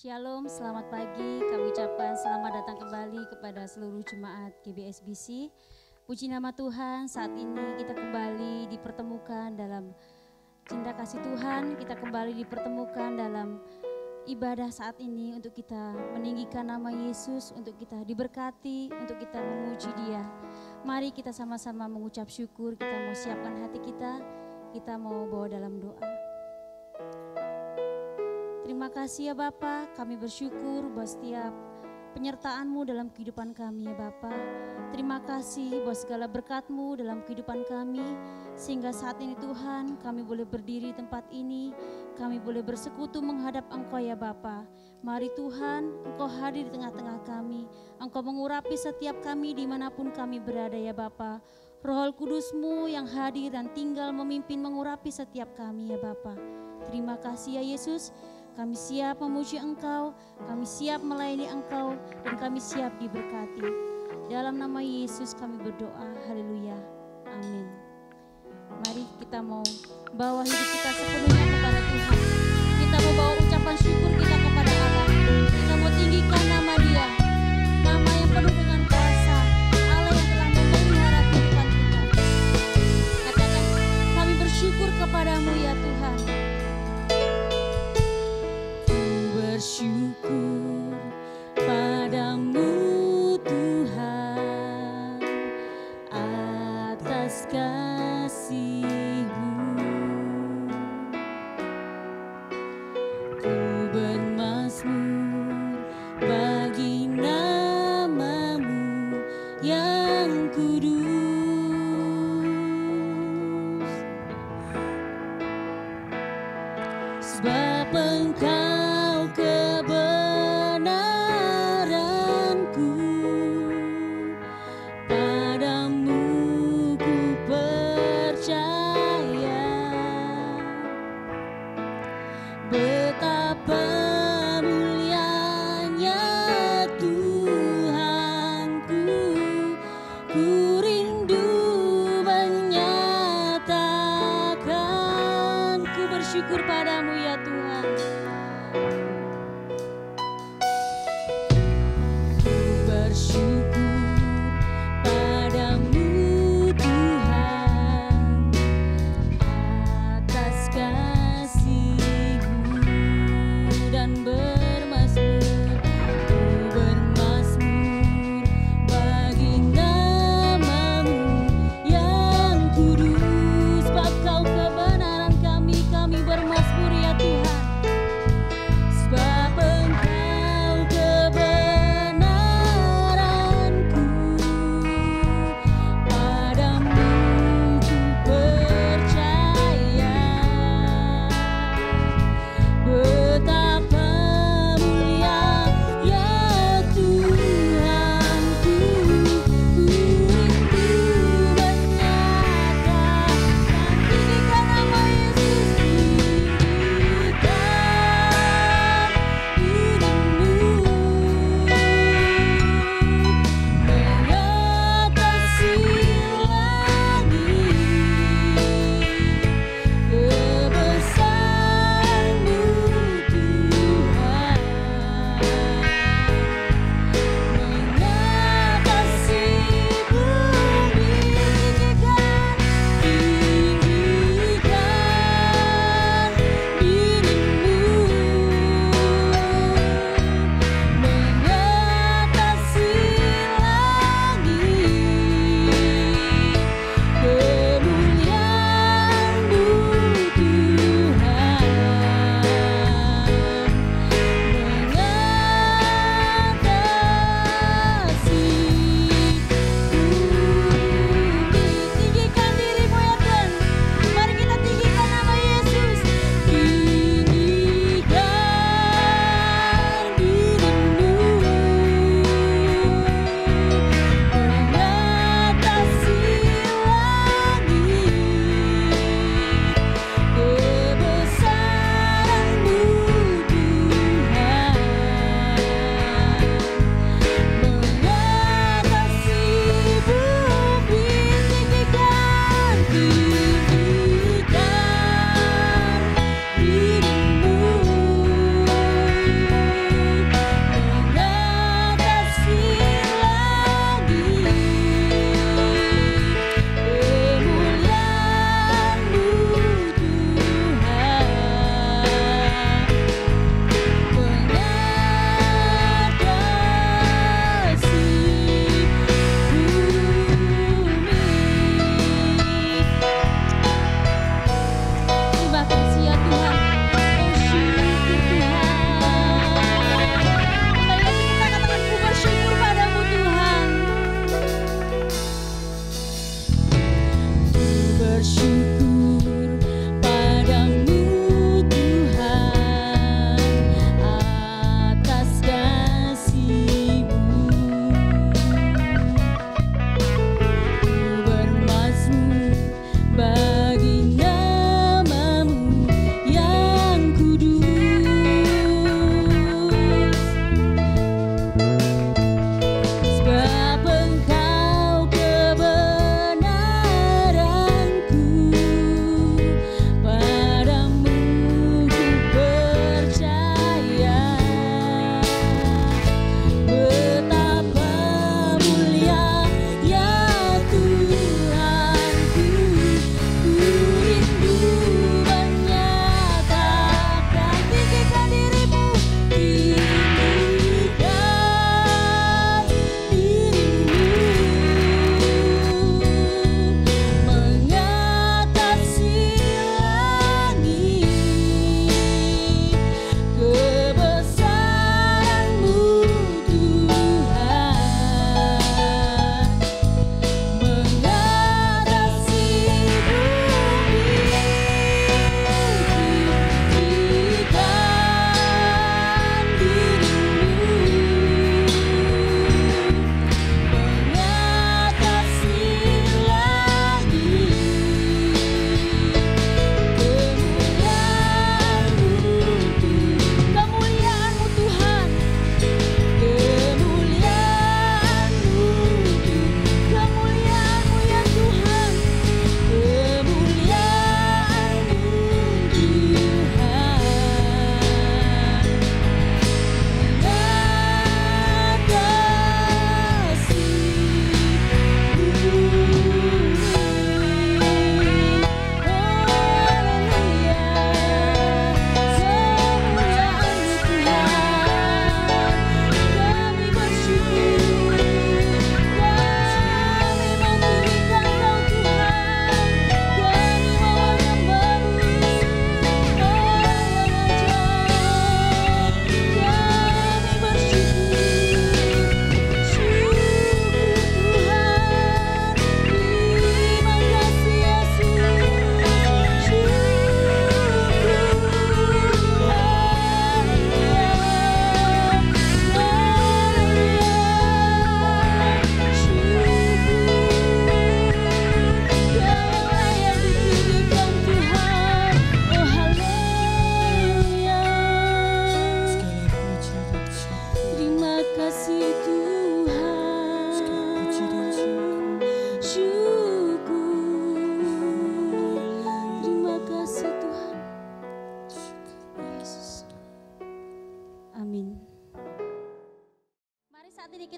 Shalom, selamat pagi. Kami ucapkan selamat datang kembali kepada seluruh jemaat GBSBC. Puji nama Tuhan, saat ini kita kembali dipertemukan dalam cinta kasih Tuhan. Kita kembali dipertemukan dalam ibadah saat ini untuk kita meninggikan nama Yesus, untuk kita diberkati, untuk kita memuji Dia. Mari kita sama-sama mengucap syukur, kita mau siapkan hati kita mau bawa dalam doa. Terima kasih ya Bapa, kami bersyukur bahwa setiap penyertaan-Mu dalam kehidupan kami ya Bapa. Terima kasih bahwa segala berkat-Mu dalam kehidupan kami, sehingga saat ini Tuhan kami boleh berdiri di tempat ini, kami boleh bersekutu menghadap Engkau ya Bapa. Mari Tuhan, Engkau hadir di tengah-tengah kami, Engkau mengurapi setiap kami dimanapun kami berada ya Bapa. Roh Kudus-Mu yang hadir dan tinggal memimpin mengurapi setiap kami ya Bapa. Terima kasih ya Yesus. Kami siap memuji Engkau, kami siap melayani Engkau, dan kami siap diberkati. Dalam nama Yesus kami berdoa, haleluya, amin. Mari kita mau bawa hidup kita sepenuhnya kepada Tuhan. Kita mau bawa ucapan syukur kita kepada Allah. Kita mau tinggikan nama Dia, nama yang penuh dengan kuasa, Allah yang telah memelihara kehidupan kita. Katakan, kami bersyukur kepadamu ya Tuhan. Bersyukur padamu Tuhan atas kasih-Mu. Ku bermazmur bagi nama-Mu yang kudus, sebab Engkau kebenaranku, padamu ku percaya. Betapa mulianya Tuhanku, ku rindu menyatakan. Ku bersyukur padamu ya Tuhan. Kami bermazmur ya Tuhan.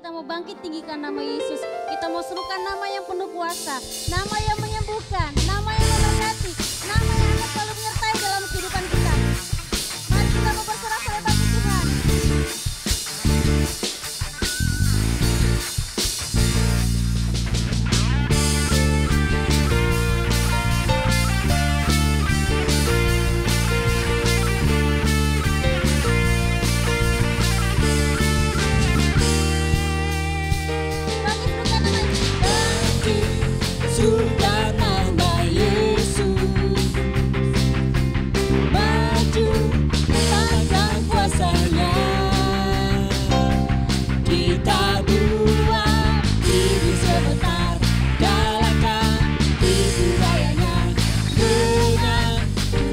kita mau bangkit tinggikan nama Yesus. Kita mau serukan nama yang penuh kuasa, nama yang menyembuhkan, nama yang memberkati, nama yang akan selalu menyertai dalam kehidupan kita. Mari kita mau bersorak-sorai bagi Tuhan. Suka nama Yesus, maju rasakan kuasanya. Kita buat diri sebentar, galakkan tipu dayanya dengan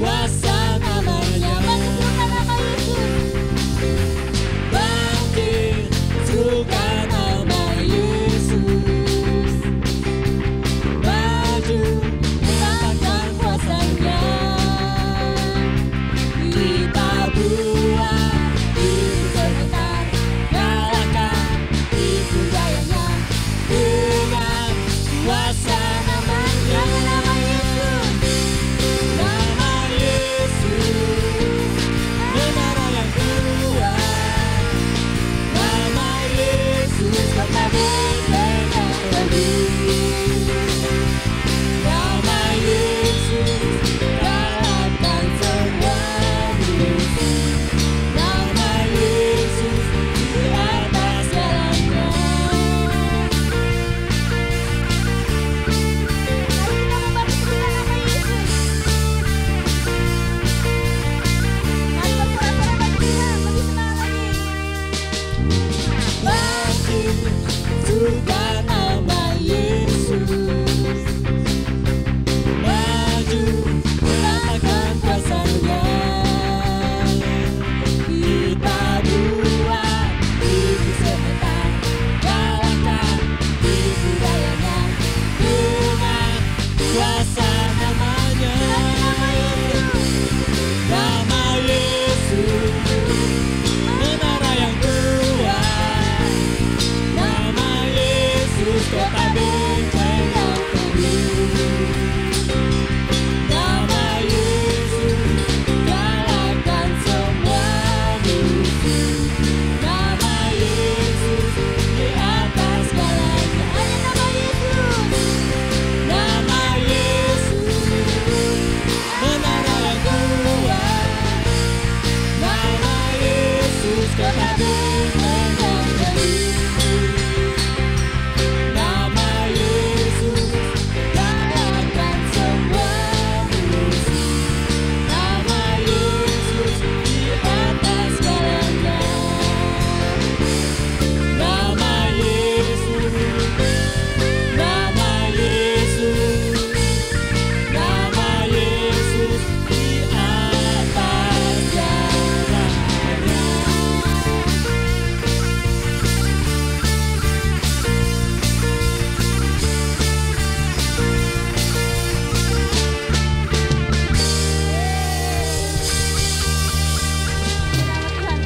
kuasa namanya. Bangkit, suka nama Yesus. Rasakan kuasanya. Kita buat diri sebentar, galakkan tipu dayanya dengan kuasa namanya. Nama Yesus, nama Yesus, menara yang kuat. Nama Yesus, kota benteng yang teguh. Nama Yesus, kalahkan semua musuh. Nama Yesus, di atas segalanya. Mari kita membangkit tinggikan nama Yesus. Bangkit, suka nama Yesus. Maju, rasakan kuasanya. Kita buat diri sebentar, galakkan tipu dayanya dengan kuasa namanya. Nama Yesus, menara yang kuat. Nama Yesus, kota benteng yang teguh. Nama Yesus, kalahkan semua musuh. Nama Yesus, di atas segalanya. Hanya nama Yesus. Nama Yesus, menara yang kuat. Nama Yesus, kota benteng yang teguh. Nama Yesus, kalahkan semua musuh. Nama Yesus, di atas segalanya. Nama Yesus, nama Yesus, nama Yesus, di atas segalanya. Tuhan.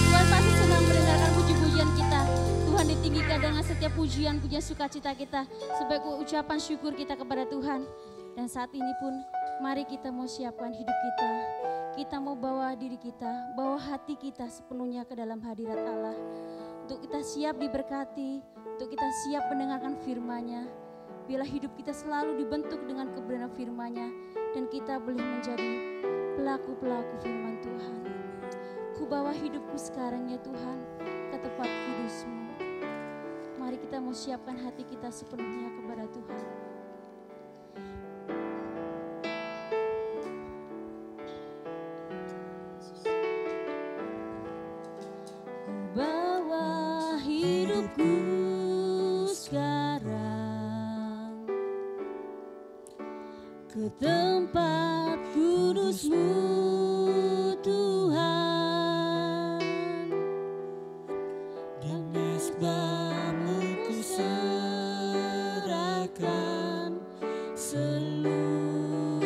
Tuhan pasti senang mendengarkan puji-pujian kita. Tuhan ditinggikan dengan setiap pujian sukacita kita sebagai ucapan syukur kita kepada Tuhan. Dan saat ini pun mari kita mau siapkan hidup kita. Kita mau bawa diri kita, bawa hati kita sepenuhnya ke dalam hadirat Allah. Untuk kita siap diberkati, untuk kita siap mendengarkan firman-Nya. Biarlah hidup kita selalu dibentuk dengan kebenaran firman-Nya dan kita boleh menjadi pelaku-pelaku firman Tuhan. Ku bawa hidupku sekarang ya Tuhan ke tempat kudus-Mu. Mari kita mau siapkan hati kita sepenuhnya kepada Tuhan. Bawa hidupku sekarang ke tempat kudus-Mu Tuhan, dan mesbah-Mu ku serahkan seluruh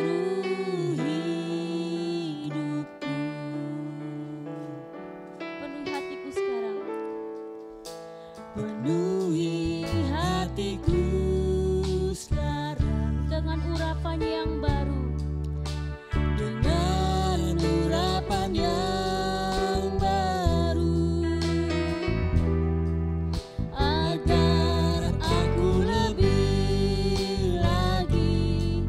hidupku. Penuhi hatiku sekarang. yang baru, dengan urapan yang baru, agar aku lebih lagi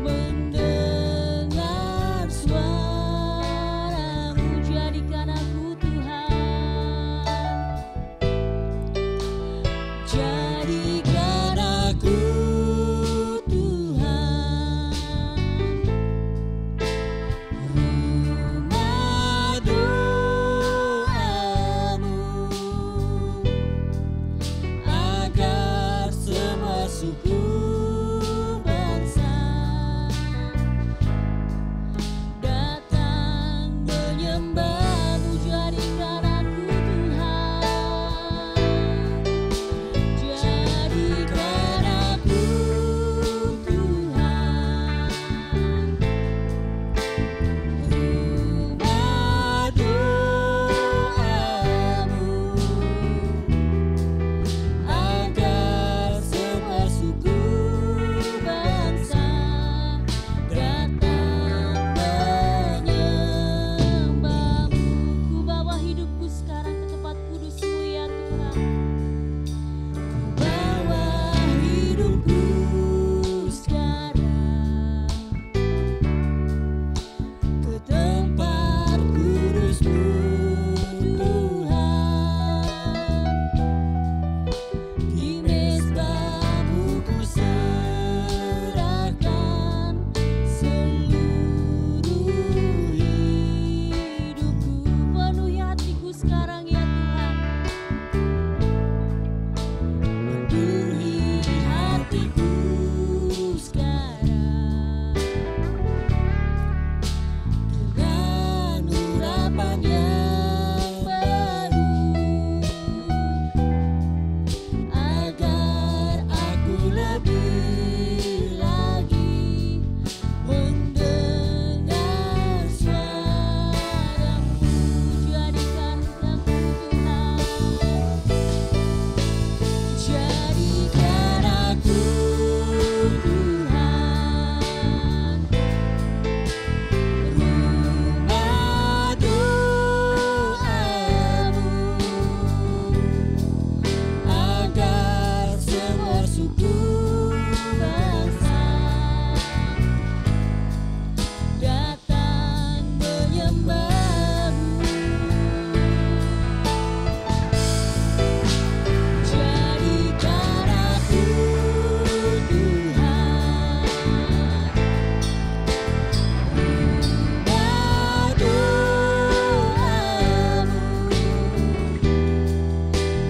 mendengar suara-Mu. Jadikan aku Tuhan, jadikan aku Tuhan, rumah doa-Mu, agar semua suku bangsa datang menyembah-Mu. Jadikan aku Tuhan, jadikan aku Tuhan, rumah doa-Mu, agar semua suku bangsa datang menyembah-Mu. Ku bawa hidupku sekarang ke tempat kudus-Mu ya Tuhan. Bawa hidupku sekarang ke tempat kudus-Mu Tuhan. Di mezbah-Mu ku serahkan seluruh hidupku. Penuhi hatiku sekarang ya Tuhan. Penuhi hatiku sekarang dengan urapan yang baru, agar aku lebih lagi mendengar suara-Mu. Jadikan aku Tuhan, jadikan aku Tuhan, rumah doa-Mu, agar semua suku bangsa datang menyembah-Mu. Jadikan aku Tuhan, rumah doa-Mu,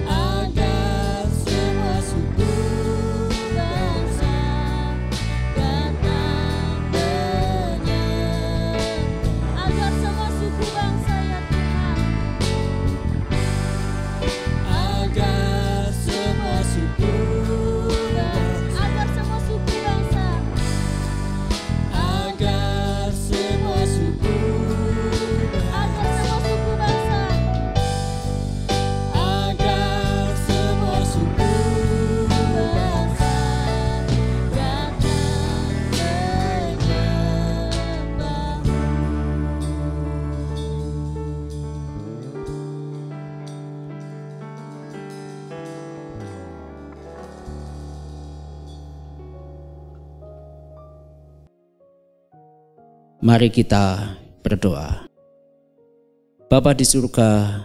agar semua suku bangsa datang menyembah. Agar semua suku bangsa ya Tuhan, agar semua suku agar semua suku bangsa, agar semua suku agar semua suku bangsa agar semua suku bangsa datang menyembah-Mu. Mari kita berdoa. Bapa di surga,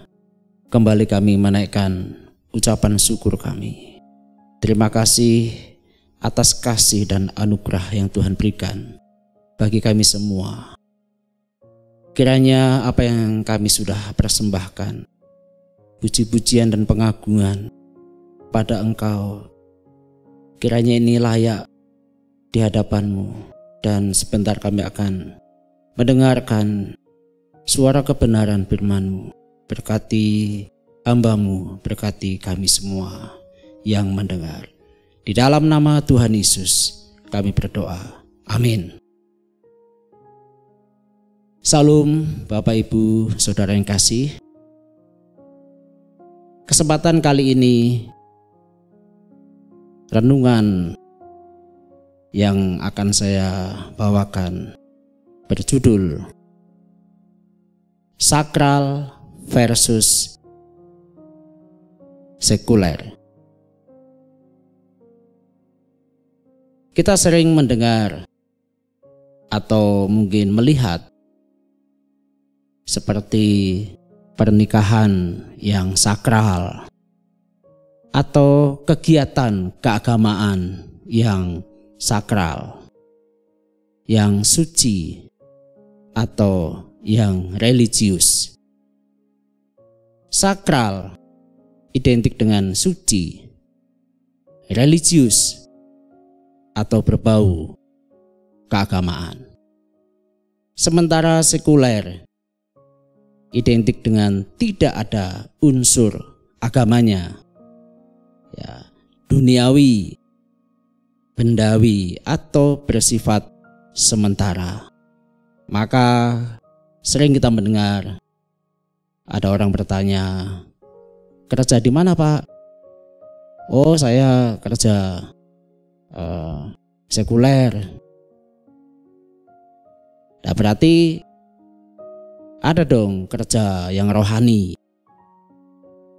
kembali kami menaikkan ucapan syukur kami. Terima kasih atas kasih dan anugerah yang Tuhan berikan bagi kami semua. Kiranya apa yang kami sudah persembahkan, puji-pujian dan pengagungan pada Engkau, kiranya ini layak di hadapan-Mu, dan sebentar kami akan mendengarkan suara kebenaran firman-Mu. Berkati hamba-Mu, berkati kami semua yang mendengar. Di dalam nama Tuhan Yesus kami berdoa. Amin. Salam Bapak Ibu Saudara yang kasih. Kesempatan kali ini renungan yang akan saya bawakan berjudul Sakral versus Sekuler. Kita sering mendengar atau mungkin melihat seperti pernikahan yang sakral atau kegiatan keagamaan yang sakral, yang suci atau yang religius. Sakral identik dengan suci, religius atau berbau keagamaan. Sementara sekuler identik dengan tidak ada unsur agamanya, ya, duniawi, bendawi atau bersifat sementara. Maka sering kita mendengar ada orang bertanya, kerja di mana Pak? Oh, saya kerja sekuler. Nah, berarti ada dong kerja yang rohani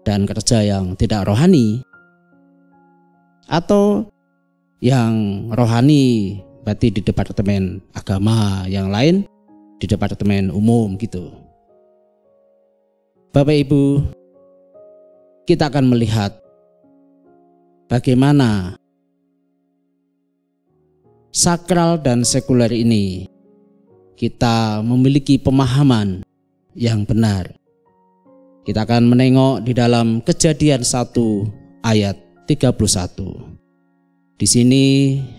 dan kerja yang tidak rohani. Atau yang rohani berarti di departemen agama, yang lain di departemen umum gitu. Bapak Ibu, kita akan melihat bagaimana sakral dan sekuler ini kita memiliki pemahaman yang benar. Kita akan menengok di dalam Kejadian 1 ayat 31. Di sini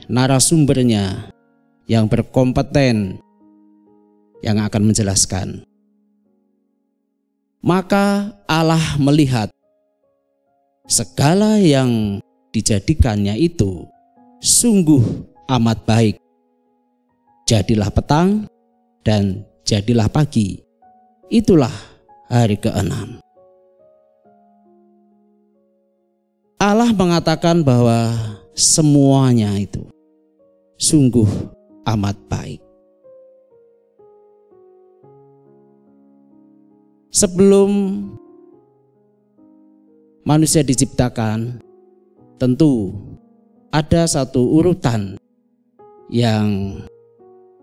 narasumbernya yang berkompeten yang akan menjelaskan. Maka Allah melihat segala yang dijadikannya itu sungguh amat baik. Jadilah petang dan jadilah pagi. Itulah hari ke-6. Allah mengatakan bahwa semuanya itu sungguh amat baik. Sebelum manusia diciptakan, tentu ada satu urutan yang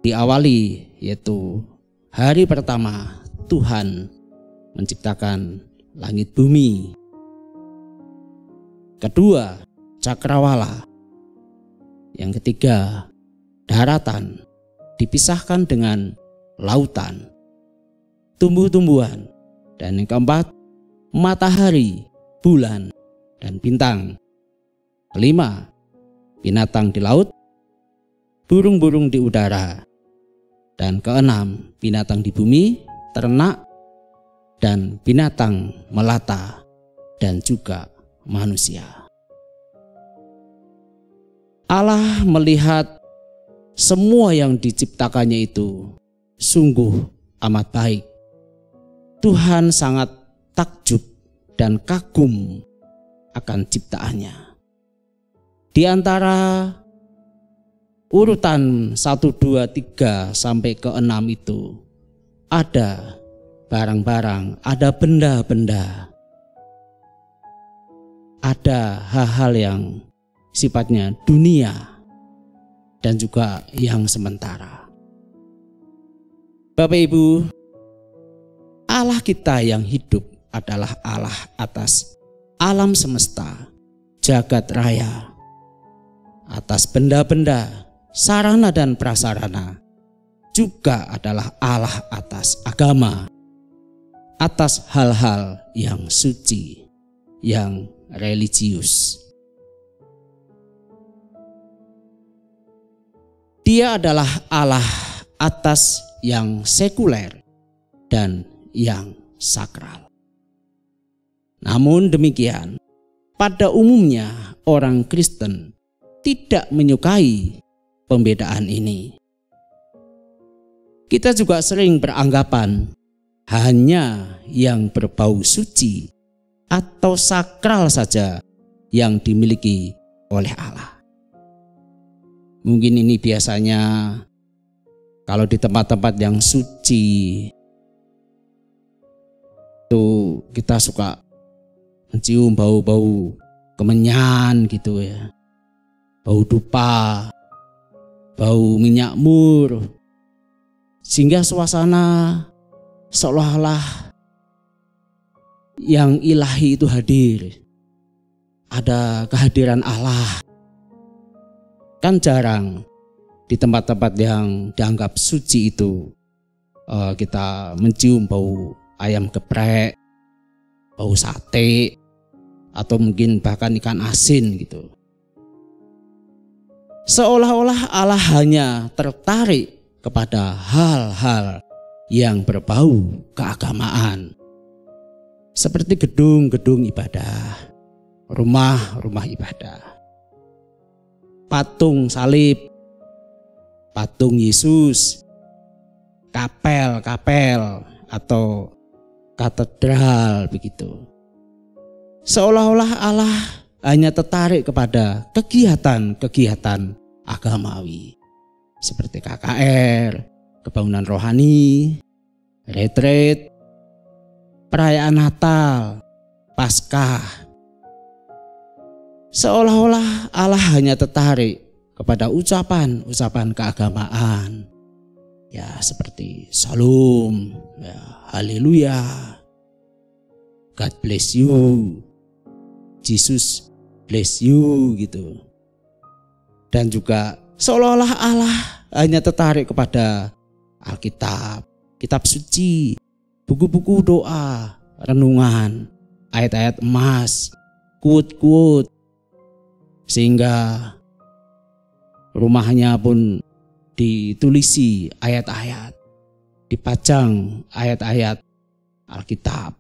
diawali, yaitu hari pertama Tuhan menciptakan langit bumi. Kedua, cakrawala. Yang ketiga, daratan dipisahkan dengan lautan, tumbuh-tumbuhan. Dan yang keempat, matahari, bulan, dan bintang. Kelima, binatang di laut, burung-burung di udara. Dan keenam, binatang di bumi, ternak, dan binatang melata, dan juga manusia. Allah melihat semua yang diciptakannya itu sungguh amat baik. Tuhan sangat takjub dan kagum akan ciptaannya. Di antara urutan 1, 2, 3 sampai ke 6 itu ada barang-barang, ada benda-benda, ada hal-hal yang sifatnya dunia dan juga yang sementara. Bapak Ibu, Allah kita yang hidup adalah Allah atas alam semesta, jagat raya, atas benda-benda, sarana dan prasarana, juga adalah Allah atas agama, atas hal-hal yang suci, yang religius. Dia adalah Allah atas yang sekuler dan yang sakral. Namun demikian, pada umumnya orang Kristen tidak menyukai pembedaan ini. Kita juga sering beranggapan hanya yang berbau suci atau sakral saja yang dimiliki oleh Allah. Mungkin ini biasanya kalau di tempat-tempat yang suci itu kita suka mencium bau-bau kemenyan gitu ya. Bau dupa, bau minyak mur. Sehingga suasana seolah-olah yang ilahi itu hadir. Ada kehadiran Allah. Kan jarang di tempat-tempat yang dianggap suci itu kita mencium bau ayam geprek, bau sate, atau mungkin bahkan ikan asin gitu. Seolah-olah Allah hanya tertarik kepada hal-hal yang berbau keagamaan. Seperti gedung-gedung ibadah, rumah-rumah ibadah, patung salib, patung Yesus, kapel-kapel atau katedral begitu. Seolah-olah Allah hanya tertarik kepada kegiatan-kegiatan agamawi seperti KKR, kebangunan rohani, retreat, perayaan Natal, Paskah. Seolah-olah Allah hanya tertarik kepada ucapan-ucapan keagamaan. Ya seperti Shalom, ya, Haleluya, God bless you, Jesus bless you gitu. Dan juga seolah-olah Allah hanya tertarik kepada Alkitab, kitab suci, buku-buku doa, renungan, ayat-ayat emas, quote-quote. Sehingga rumahnya pun ditulisi ayat-ayat, dipajang ayat-ayat Alkitab.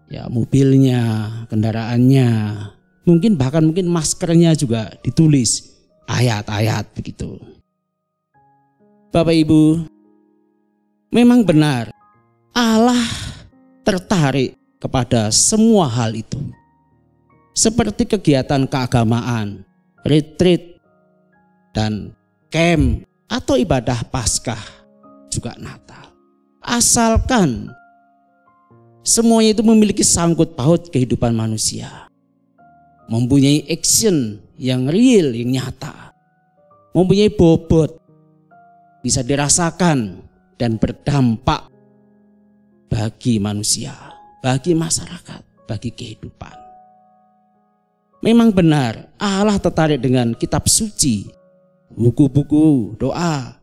Ya, mobilnya, kendaraannya, mungkin maskernya juga ditulis ayat-ayat begitu. Bapak Ibu, memang benar Allah tertarik kepada semua hal itu. Seperti kegiatan keagamaan, retreat, dan camp atau ibadah Paskah, juga Natal. Asalkan semuanya itu memiliki sangkut paut kehidupan manusia. Mempunyai action yang real, yang nyata. Mempunyai bobot, bisa dirasakan dan berdampak bagi manusia, bagi masyarakat, bagi kehidupan. Memang benar Allah tertarik dengan kitab suci, buku-buku doa.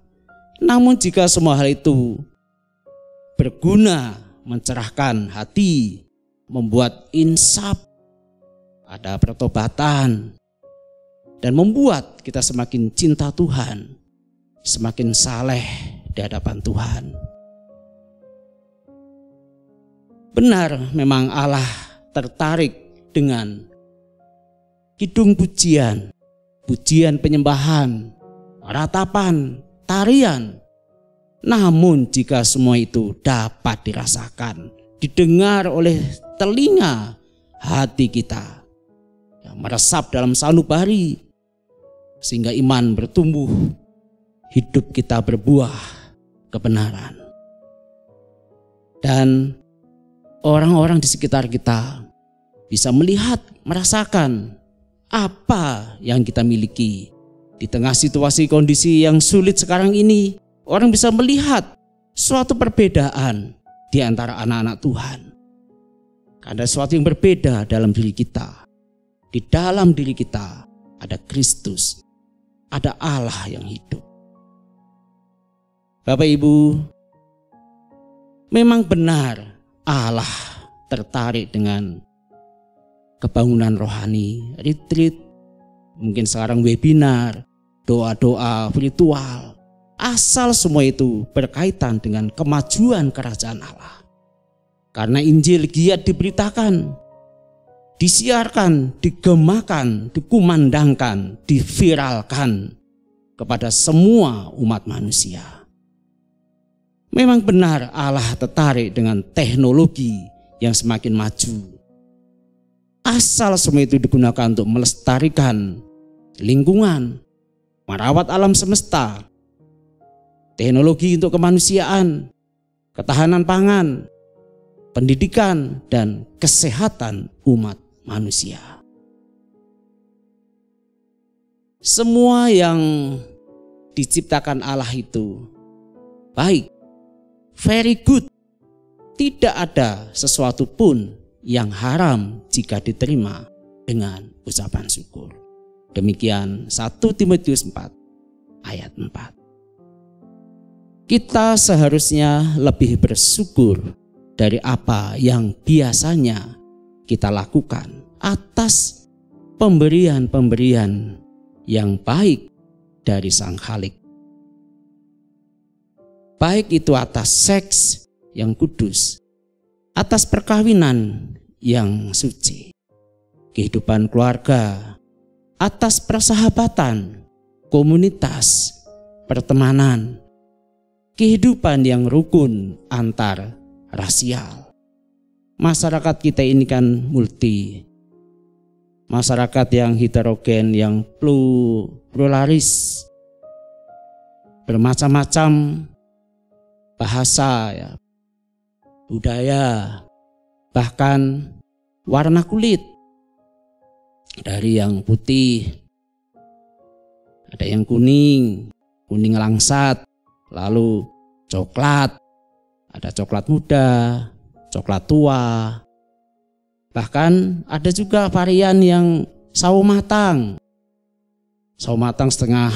Namun jika semua hal itu berguna, mencerahkan hati, membuat insaf, ada pertobatan, dan membuat kita semakin cinta Tuhan, semakin saleh di hadapan Tuhan. Benar memang Allah tertarik dengan kidung pujian, pujian penyembahan, ratapan, tarian. Namun jika semua itu dapat dirasakan, didengar oleh telinga hati kita, yang meresap dalam sanubari, sehingga iman bertumbuh, hidup kita berbuah kebenaran. Dan orang-orang di sekitar kita bisa melihat, merasakan apa yang kita miliki. Di tengah situasi kondisi yang sulit sekarang ini, orang bisa melihat suatu perbedaan di antara anak-anak Tuhan. Ada sesuatu yang berbeda dalam diri kita. Di dalam diri kita ada Kristus, ada Allah yang hidup. Bapak Ibu, memang benar Allah tertarik dengan kebangunan rohani, retreat, mungkin sekarang webinar, doa-doa virtual. Asal semua itu berkaitan dengan kemajuan kerajaan Allah. Karena Injil giat diberitakan, disiarkan, digemakan, dikumandangkan, diviralkan kepada semua umat manusia. Memang benar Allah tertarik dengan teknologi yang semakin maju. Asal semua itu digunakan untuk melestarikan lingkungan, merawat alam semesta, teknologi untuk kemanusiaan, ketahanan pangan, pendidikan, dan kesehatan umat manusia. Semua yang diciptakan Allah itu baik, very good. Tidak ada sesuatu pun yang haram jika diterima dengan ucapan syukur. Demikian 1 Timotius 4 ayat 4. Kita seharusnya lebih bersyukur dari apa yang biasanya kita lakukan atas pemberian-pemberian yang baik dari Sang Khalik. Baik itu atas seks yang kudus, atas perkawinan yang suci, kehidupan keluarga, atas persahabatan, komunitas, pertemanan, kehidupan yang rukun antar rasial. Masyarakat kita ini kan multi, masyarakat yang heterogen, yang pluralis, bermacam-macam bahasa, ya, budaya, bahkan warna kulit. Dari yang putih, ada yang kuning, kuning langsat, lalu coklat, ada coklat muda, coklat tua. Bahkan ada juga varian yang sawo matang. Sawo matang setengah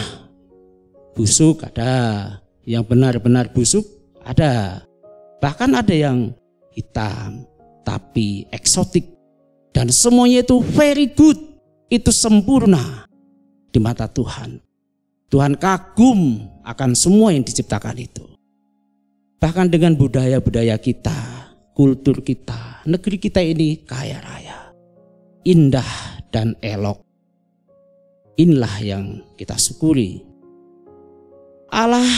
busuk ada, yang benar-benar busuk ada. Bahkan ada yang hitam tapi eksotik. Dan semuanya itu very good, itu sempurna di mata Tuhan. Tuhan kagum akan semua yang diciptakan itu. Bahkan dengan budaya-budaya kita, kultur kita, negeri kita ini kaya raya, indah dan elok. Inilah yang kita syukuri. Allah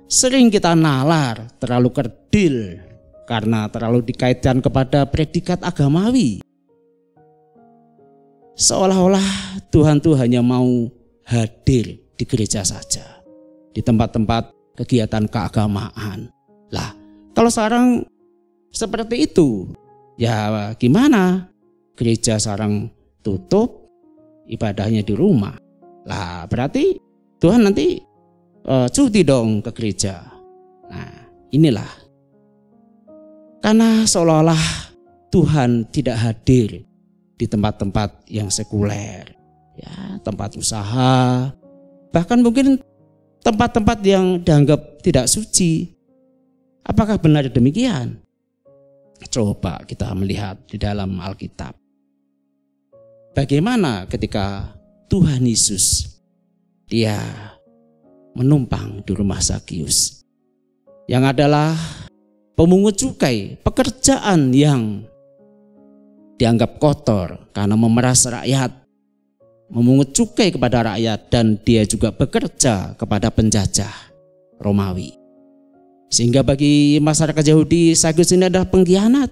sering kita nalar terlalu kerdil karena terlalu dikaitkan kepada predikat agamawi. Seolah-olah Tuhan itu hanya mau hadir di gereja saja, di tempat-tempat kegiatan keagamaan. Lah, kalau sekarang seperti itu, ya gimana? Gereja sekarang tutup, ibadahnya di rumah. Lah, berarti Tuhan nanti cuti dong ke gereja. Nah, inilah. Karena seolah-olah Tuhan tidak hadir di tempat-tempat yang sekuler, ya, tempat usaha, bahkan mungkin tempat-tempat yang dianggap tidak suci. Apakah benar demikian? Coba kita melihat di dalam Alkitab. Bagaimana ketika Tuhan Yesus dia menumpang di rumah Zakius, yang adalah pemungut cukai, pekerjaan yang dianggap kotor karena memeras rakyat, memungut cukai kepada rakyat, dan dia juga bekerja kepada penjajah Romawi. Sehingga bagi masyarakat Yahudi, Zakius ini adalah pengkhianat.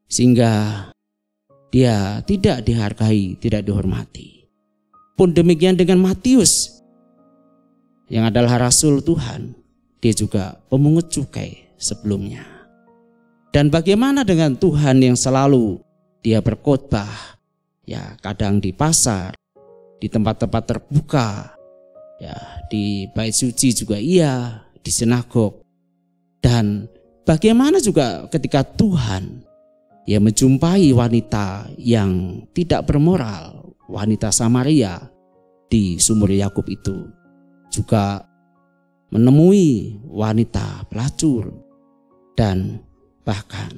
Sehingga dia tidak dihargai, tidak dihormati. Pun demikian dengan Matius, yang adalah rasul Tuhan, dia juga pemungut cukai sebelumnya. Dan bagaimana dengan Tuhan yang selalu dia berkhotbah, ya kadang di pasar, di tempat-tempat terbuka, ya di bait suci juga iya, di sinagog. Dan bagaimana juga ketika Tuhan ya menjumpai wanita yang tidak bermoral, wanita Samaria di sumur Yakub itu, juga menemui wanita pelacur, dan bahkan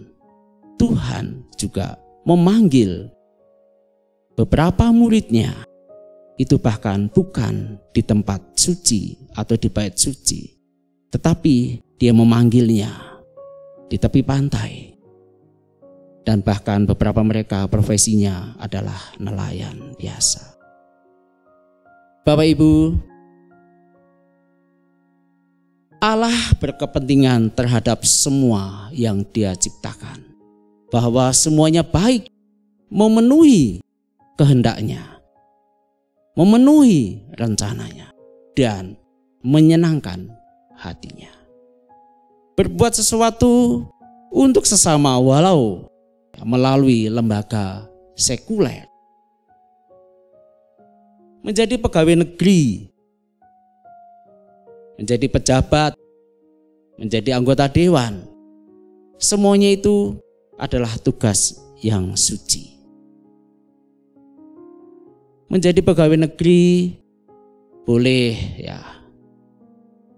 Tuhan juga memanggil beberapa muridnya, itu bahkan bukan di tempat suci atau di bait suci, tetapi dia memanggilnya di tepi pantai. Dan bahkan beberapa mereka profesinya adalah nelayan biasa. Bapak Ibu, Allah berkepentingan terhadap semua yang Dia ciptakan, bahwa semuanya baik, memenuhi kehendaknya. memenuhi rencananya, dan menyenangkan hatinya. Berbuat sesuatu untuk sesama walau melalui lembaga sekuler. Menjadi pegawai negeri, menjadi pejabat, menjadi anggota dewan, semuanya itu adalah tugas yang suci. Menjadi pegawai negeri boleh ya,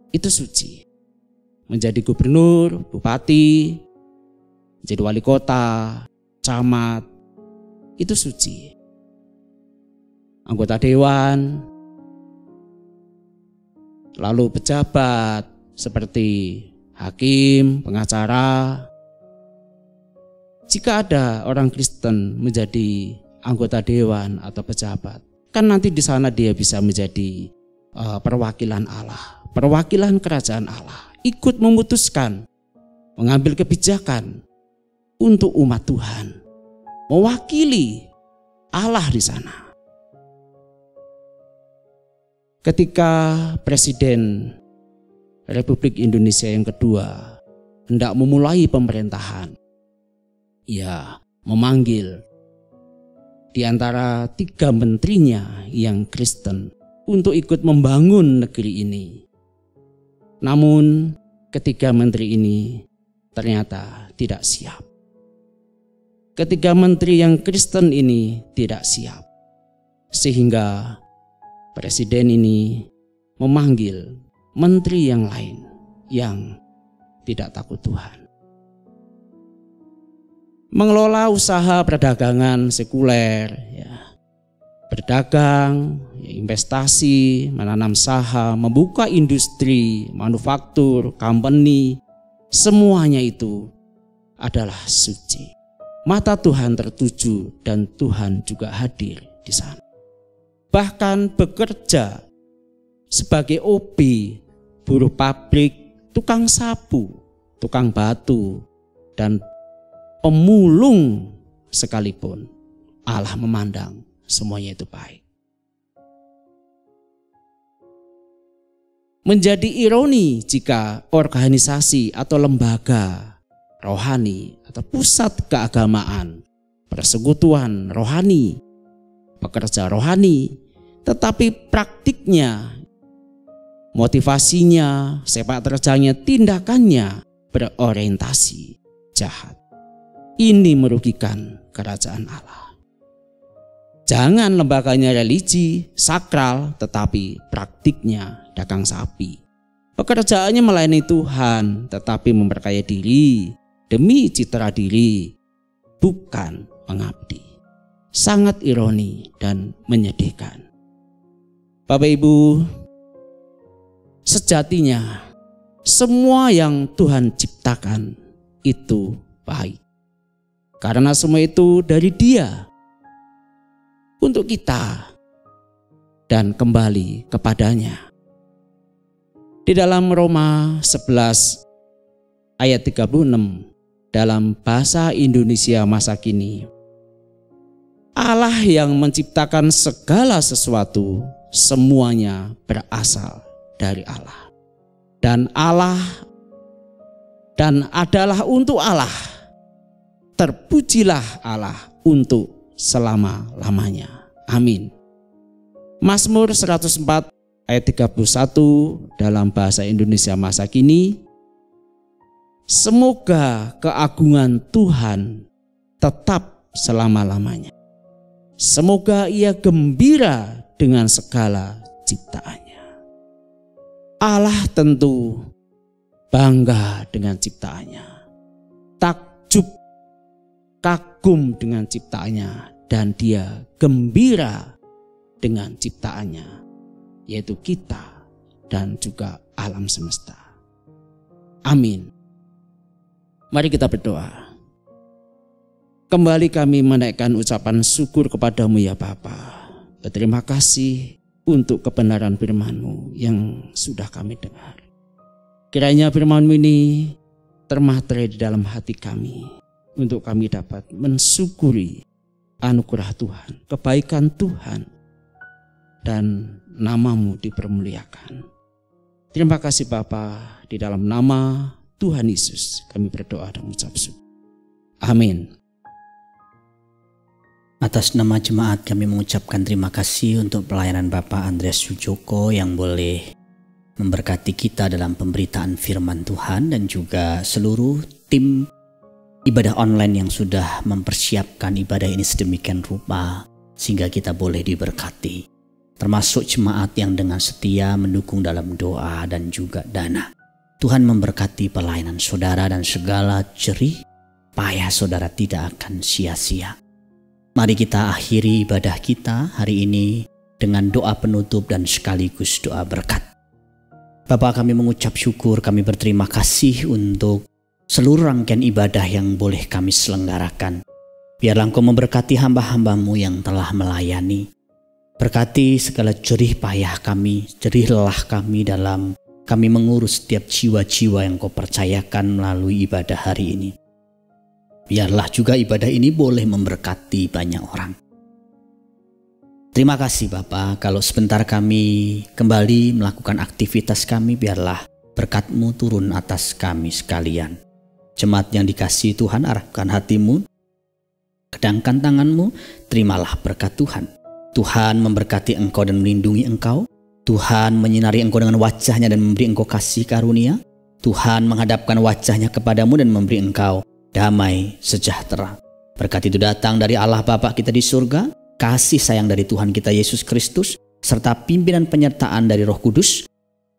itu suci. Menjadi gubernur, bupati, menjadi wali kota, camat, itu suci. Anggota dewan, lalu pejabat seperti hakim, pengacara. Jika ada orang Kristen menjadi anggota dewan atau pejabat, kan nanti di sana dia bisa menjadi perwakilan Allah, perwakilan kerajaan Allah, ikut memutuskan, mengambil kebijakan untuk umat Tuhan, mewakili Allah di sana. Ketika Presiden Republik Indonesia yang kedua hendak memulai pemerintahan, ia memanggil di antara 3 menterinya yang Kristen untuk ikut membangun negeri ini. Namun ketiga menteri ini ternyata tidak siap. Ketiga menteri yang Kristen ini tidak siap, sehingga Presiden ini memanggil menteri yang lain yang tidak takut Tuhan. Mengelola usaha perdagangan sekuler, ya, berdagang, ya, investasi, menanam saham, membuka industri, manufaktur, company, semuanya itu adalah suci. Mata Tuhan tertuju dan Tuhan juga hadir di sana. Bahkan bekerja sebagai OB, buruh pabrik, tukang sapu, tukang batu, dan pemulung sekalipun, Allah memandang semuanya itu baik. Menjadi ironi jika organisasi atau lembaga rohani atau pusat keagamaan, persekutuan rohani, pekerja rohani, tetapi praktiknya, motivasinya, sepak terjangnya, tindakannya berorientasi jahat. Ini merugikan kerajaan Allah. Jangan lembaganya religi, sakral, tetapi praktiknya dagang sapi. Pekerjaannya melayani Tuhan, tetapi memperkaya diri demi citra diri, bukan mengabdi. Sangat ironi dan menyedihkan. Bapak Ibu, sejatinya semua yang Tuhan ciptakan itu baik. Karena semua itu dari Dia, untuk kita, dan kembali kepadanya. Di dalam Roma 11 ayat 36 dalam bahasa Indonesia masa kini, Allah yang menciptakan segala sesuatu, semuanya berasal dari Allah. Dan adalah untuk Allah. Terpujilah Allah untuk selama-lamanya. Amin. Mazmur 104 ayat 31 dalam bahasa Indonesia masa kini, semoga keagungan Tuhan tetap selama-lamanya. Semoga Ia gembira dengan segala ciptaannya. Allah tentu bangga dengan ciptaannya, takjub, kagum dengan ciptaannya, dan Dia gembira dengan ciptaannya, yaitu kita dan juga alam semesta. Amin. Mari kita berdoa. Kembali kami menaikkan ucapan syukur kepadamu ya Bapa. Berterima kasih untuk kebenaran firman-Mu yang sudah kami dengar. Kiranya firman-Mu ini termaterai di dalam hati kami, untuk kami dapat mensyukuri anugerah Tuhan, kebaikan Tuhan dan nama-Mu dipermuliakan. Terima kasih Bapa, di dalam nama Tuhan Yesus kami berdoa dan mengucap syukur. Amin. Atas nama jemaat kami mengucapkan terima kasih untuk pelayanan Bapak Andreas Sujoko yang boleh memberkati kita dalam pemberitaan firman Tuhan, dan juga seluruh tim ibadah online yang sudah mempersiapkan ibadah ini sedemikian rupa sehingga kita boleh diberkati. Termasuk jemaat yang dengan setia mendukung dalam doa dan juga dana. Tuhan memberkati pelayanan saudara dan segala jerih payah saudara tidak akan sia-sia. Mari kita akhiri ibadah kita hari ini dengan doa penutup dan sekaligus doa berkat. Bapa, kami mengucap syukur, kami berterima kasih untuk seluruh rangkaian ibadah yang boleh kami selenggarakan. Biarlah Engkau memberkati hamba-hamba-Mu yang telah melayani. Berkati segala jerih payah kami, jerih lelah kami dalam kami mengurus setiap jiwa-jiwa yang Kau percayakan melalui ibadah hari ini. Biarlah juga ibadah ini boleh memberkati banyak orang. Terima kasih Bapa, kalau sebentar kami kembali melakukan aktivitas kami, biarlah berkat-Mu turun atas kami sekalian. Jemaat yang dikasihi Tuhan, arahkan hatimu, kedangkan tanganmu, terimalah berkat Tuhan. Tuhan memberkati engkau dan melindungi engkau. Tuhan menyinari engkau dengan wajahnya dan memberi engkau kasih karunia. Tuhan menghadapkan wajahnya kepadamu dan memberi engkau damai sejahtera. Berkat itu datang dari Allah Bapa kita di surga, kasih sayang dari Tuhan kita Yesus Kristus, serta pimpinan penyertaan dari Roh Kudus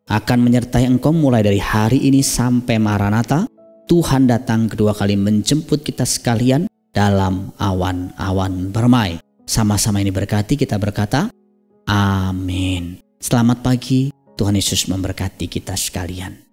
akan menyertai engkau mulai dari hari ini sampai Maranatha. Tuhan datang kedua kali menjemput kita sekalian dalam awan-awan permai. Sama-sama ini berkati, kita berkata, amin. Selamat pagi, Tuhan Yesus memberkati kita sekalian.